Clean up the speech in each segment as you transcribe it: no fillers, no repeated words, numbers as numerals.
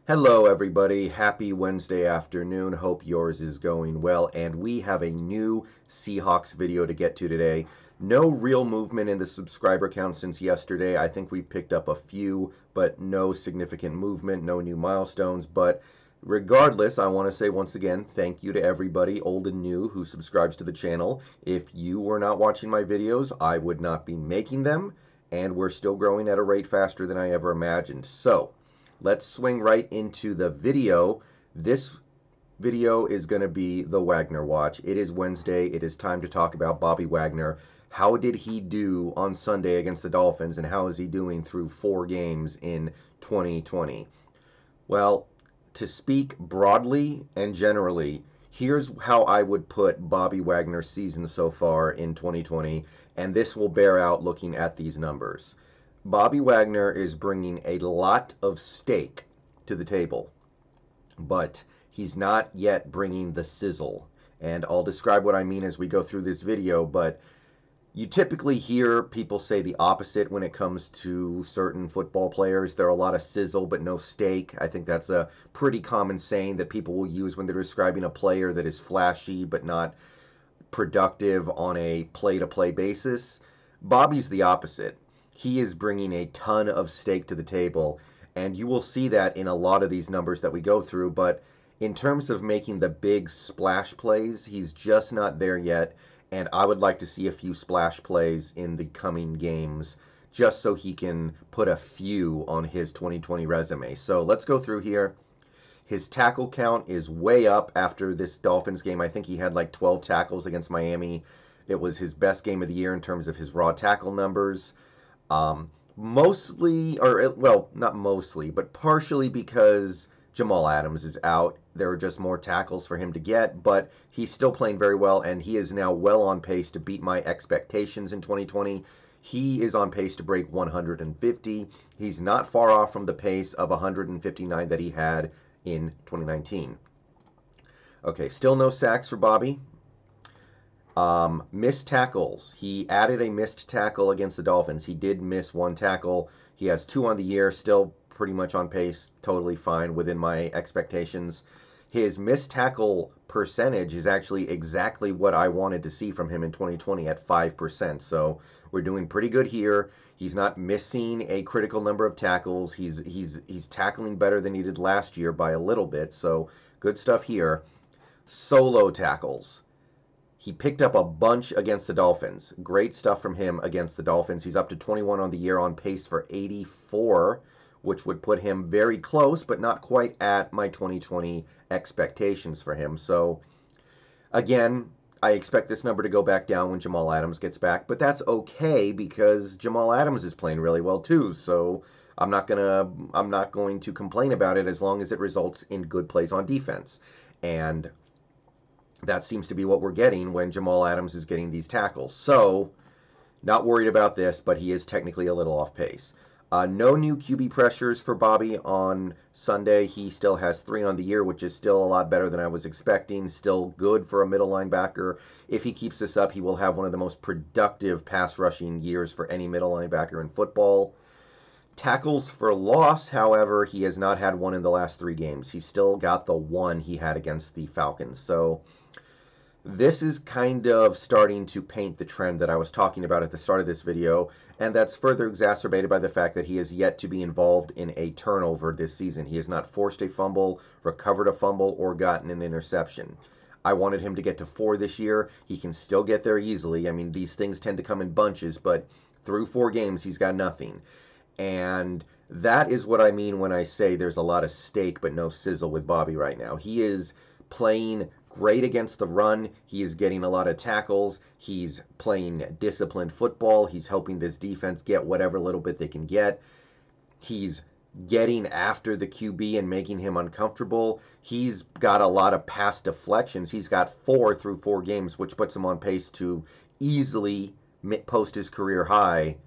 Hello, everybody. Happy Wednesday afternoon. Hope yours is going well. And we have a new Seahawks video to get to today. No real movement in the subscriber count since yesterday. I think we picked up a few, but no significant movement, no new milestones. But regardless, I want to say once again, thank you to everybody, old and new, who subscribes to the channel. If you were not watching my videos, I would not be making them. And we're still growing at a rate faster than I ever imagined. So, let's swing right into the video. This video is going to be the Wagner Watch. It is Wednesday. It is time to talk about Bobby Wagner. How did he do on Sunday against the Dolphins, and how is he doing through 4 games in 2020? Well, to speak broadly and generally, here's how I would put Bobby Wagner's season so far in 2020, and this will bear out looking at these numbers. Bobby Wagner is bringing a lot of steak to the table, but he's not yet bringing the sizzle. And I'll describe what I mean as we go through this video, but you typically hear people say the opposite when it comes to certain football players. There are a lot of sizzle but no steak. I think that's a pretty common saying that people will use when they're describing a player that is flashy but not productive on a play-to-play basis. Bobby's the opposite. He is bringing a ton of steak to the table, and you will see that in a lot of these numbers that we go through, but in terms of making the big splash plays, he's just not there yet, and I would like to see a few splash plays in the coming games just so he can put a few on his 2020 resume. So let's go through here. His tackle count is way up after this Dolphins game. I think he had like 12 tackles against Miami. It was his best game of the year in terms of his raw tackle numbers. Mostly, or well, not mostly, but partially because Jamal Adams is out. There are just more tackles for him to get, but he's still playing very well, and he is now well on pace to beat my expectations in 2020. He is on pace to break 150. He's not far off from the pace of 159 that he had in 2019. Okay, still no sacks for Bobby. Missed tackles. He added a missed tackle against the Dolphins. He did miss 1 tackle. He has 2 on the year, still pretty much on pace, totally fine within my expectations. His missed tackle percentage is actually exactly what I wanted to see from him in 2020 at 5%. So we're doing pretty good here. He's not missing a critical number of tackles. He's tackling better than he did last year by a little bit. So good stuff here. Solo tackles. He picked up a bunch against the Dolphins. Great stuff from him against the Dolphins. He's up to 21 on the year, on pace for 84, which would put him very close, but not quite at my 2020 expectations for him. So, again, I expect this number to go back down when Jamal Adams gets back, but that's okay because Jamal Adams is playing really well too. So I'm not going to complain about it as long as it results in good plays on defense. And that seems to be what we're getting when Jamal Adams is getting these tackles. So, not worried about this, but he is technically a little off pace. No new QB pressures for Bobby on Sunday. He still has 3 on the year, which is still a lot better than I was expecting. Still good for a middle linebacker. If he keeps this up, he will have one of the most productive pass rushing years for any middle linebacker in football. Tackles for loss, however, he has not had one in the last 3 games. He's still got the 1 he had against the Falcons. So this is kind of starting to paint the trend that I was talking about at the start of this video, and that's further exacerbated by the fact that he has yet to be involved in a turnover this season. He has not forced a fumble, recovered a fumble, or gotten an interception. I wanted him to get to 4 this year. He can still get there easily. I mean, these things tend to come in bunches, but through 4 games, he's got nothing. And that is what I mean when I say there's a lot of steak but no sizzle with Bobby right now. He is playing great against the run. He is getting a lot of tackles. He's playing disciplined football. He's helping this defense get whatever little bit they can get. He's getting after the QB and making him uncomfortable. He's got a lot of pass deflections. He's got 4 through 4 games, which puts him on pace to easily post his career high.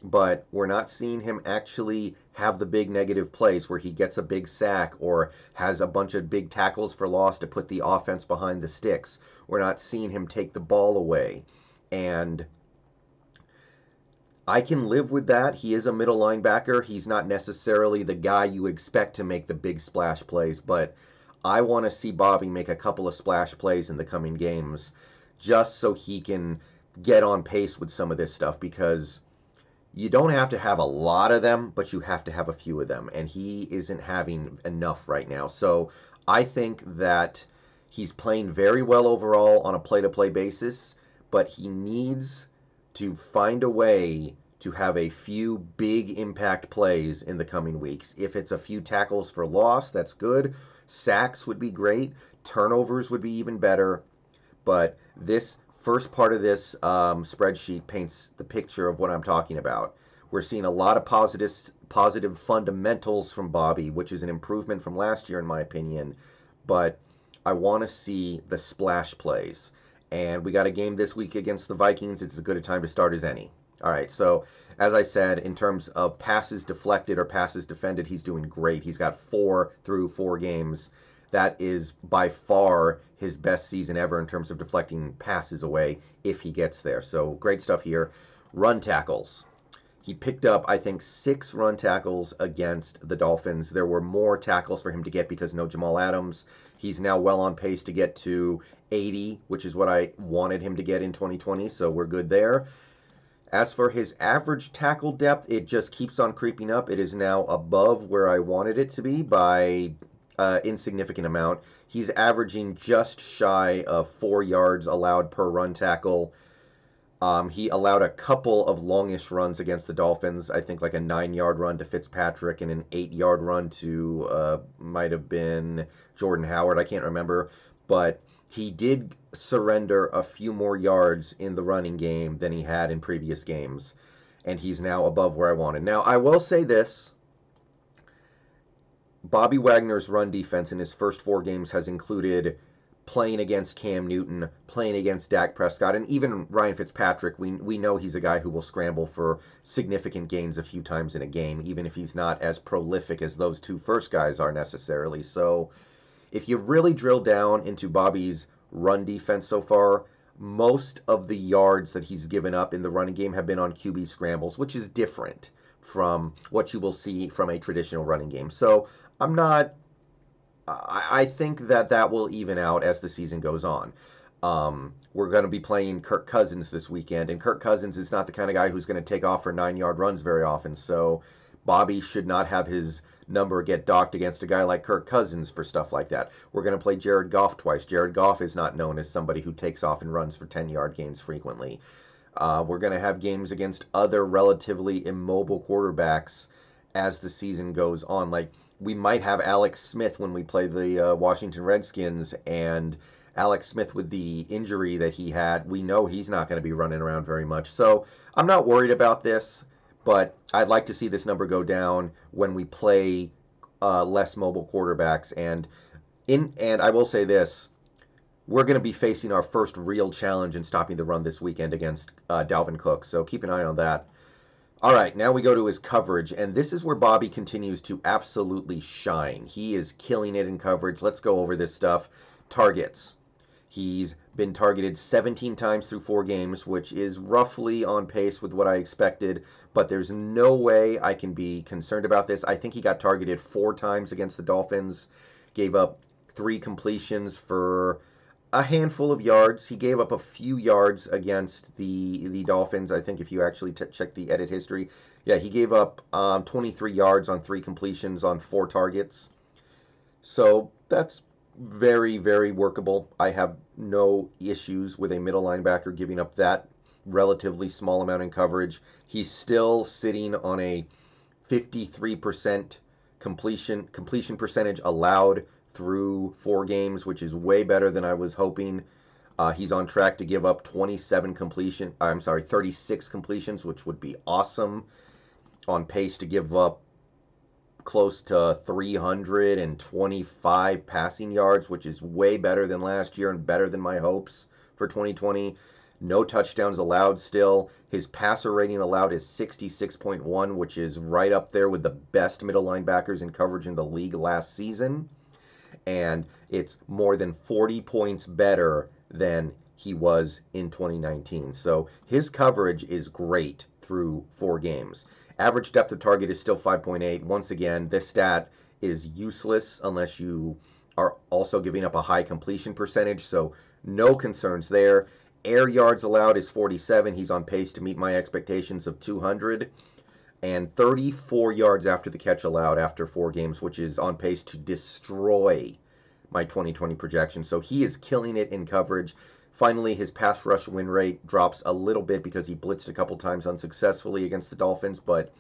But we're not seeing him actually have the big negative plays where he gets a big sack or has a bunch of big tackles for loss to put the offense behind the sticks. We're not seeing him take the ball away. And I can live with that. He is a middle linebacker. He's not necessarily the guy you expect to make the big splash plays, but I want to see Bobby make a couple of splash plays in the coming games just so he can get on pace with some of this stuff because you don't have to have a lot of them, but you have to have a few of them, and he isn't having enough right now. So I think that he's playing very well overall on a play-to-play basis, but he needs to find a way to have a few big impact plays in the coming weeks. If it's a few tackles for loss, that's good. Sacks would be great. Turnovers would be even better. But this first part of this spreadsheet paints the picture of what I'm talking about. We're seeing a lot of positive fundamentals from Bobby, which is an improvement from last year in my opinion. But I want to see the splash plays. And we got a game this week against the Vikings. It's as good a time to start as any. All right, so as I said, in terms of passes deflected or passes defended, he's doing great. He's got 4 through 4 games. That is by far his best season ever in terms of deflecting passes away if he gets there. So great stuff here. Run tackles. He picked up, I think, 6 run tackles against the Dolphins. There were more tackles for him to get because no Jamal Adams. He's now well on pace to get to 80, which is what I wanted him to get in 2020, so we're good there. As for his average tackle depth, it just keeps on creeping up. It is now above where I wanted it to be by insignificant amount. He's averaging just shy of 4 yards allowed per run tackle. He allowed a couple of longish runs against the Dolphins. I think like a 9-yard run to Fitzpatrick and an 8-yard run to might have been Jordan Howard. I can't remember. But he did surrender a few more yards in the running game than he had in previous games. And he's now above where I wanted. Now, I will say this. Bobby Wagner's run defense in his first 4 games has included playing against Cam Newton, playing against Dak Prescott, and even Ryan Fitzpatrick. We know he's a guy who will scramble for significant gains a few times in a game, even if he's not as prolific as those 2 first guys are necessarily. So if you really drill down into Bobby's run defense so far, most of the yards that he's given up in the running game have been on QB scrambles, which is different from what you will see from a traditional running game. So I think that will even out as the season goes on. We're going to be playing Kirk Cousins this weekend, and Kirk Cousins is not the kind of guy who's going to take off for 9-yard runs very often, so Bobby should not have his number get docked against a guy like Kirk Cousins for stuff like that. We're going to play Jared Goff twice. Jared Goff is not known as somebody who takes off and runs for 10-yard gains frequently. We're going to have games against other relatively immobile quarterbacks as the season goes on. Like, we might have Alex Smith when we play the Washington Redskins, and Alex Smith, with the injury that he had, we know he's not going to be running around very much. So I'm not worried about this, but I'd like to see this number go down when we play less mobile quarterbacks. And I will say this, we're going to be facing our first real challenge in stopping the run this weekend against Dalvin Cook, so keep an eye on that. All right, now we go to his coverage, and this is where Bobby continues to absolutely shine. He is killing it in coverage. Let's go over this stuff. Targets. He's been targeted 17 times through 4 games, which is roughly on pace with what I expected, but there's no way I can be concerned about this. I think he got targeted 4 times against the Dolphins, gave up 3 completions for a handful of yards. He gave up a few yards against the Dolphins. I think if you actually check the edit history, yeah, he gave up 23 yards on 3 completions on 4 targets. So that's very, very workable. I have no issues with a middle linebacker giving up that relatively small amount in coverage. He's still sitting on a 53% completion percentage allowed through 4 games, which is way better than I was hoping. He's on track to give up 36 completions, which would be awesome. On pace to give up close to 325 passing yards, which is way better than last year and better than my hopes for 2020. No touchdowns allowed still. His passer rating allowed is 66.1, which is right up there with the best middle linebackers in coverage in the league last season. And it's more than 40 points better than he was in 2019. So his coverage is great through 4 games. Average depth of target is still 5.8. Once again, this stat is useless unless you are also giving up a high completion percentage, so no concerns there. Air yards allowed is 47. He's on pace to meet my expectations of 200. And 34 yards after the catch allowed after 4 games, which is on pace to destroy my 2020 projection. So he is killing it in coverage. Finally, his pass rush win rate drops a little bit because he blitzed a couple times unsuccessfully against the Dolphins, but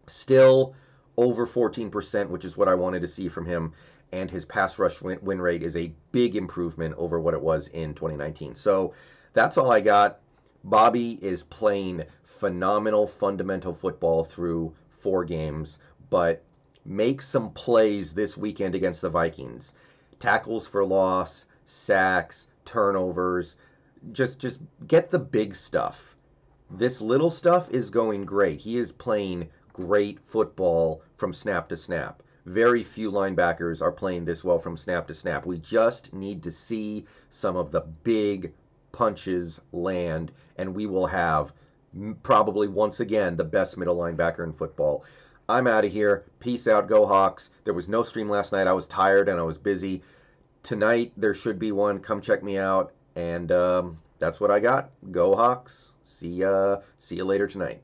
still over 14%, which is what I wanted to see from him. And his pass rush win rate is a big improvement over what it was in 2019. So that's all I got. Bobby is playing phenomenal fundamental football through 4 games, but make some plays this weekend against the Vikings. Tackles for loss, sacks, turnovers. Just get the big stuff. This little stuff is going great. He is playing great football from snap to snap. Very few linebackers are playing this well from snap to snap. We just need to see some of the big punches land, and we will have probably once again the best middle linebacker in football. I'm out of here. Peace out. Go Hawks. There was no stream last night. I was tired and I was busy. Tonight there should be one. Come check me out. And that's what I got. Go Hawks. See ya later tonight.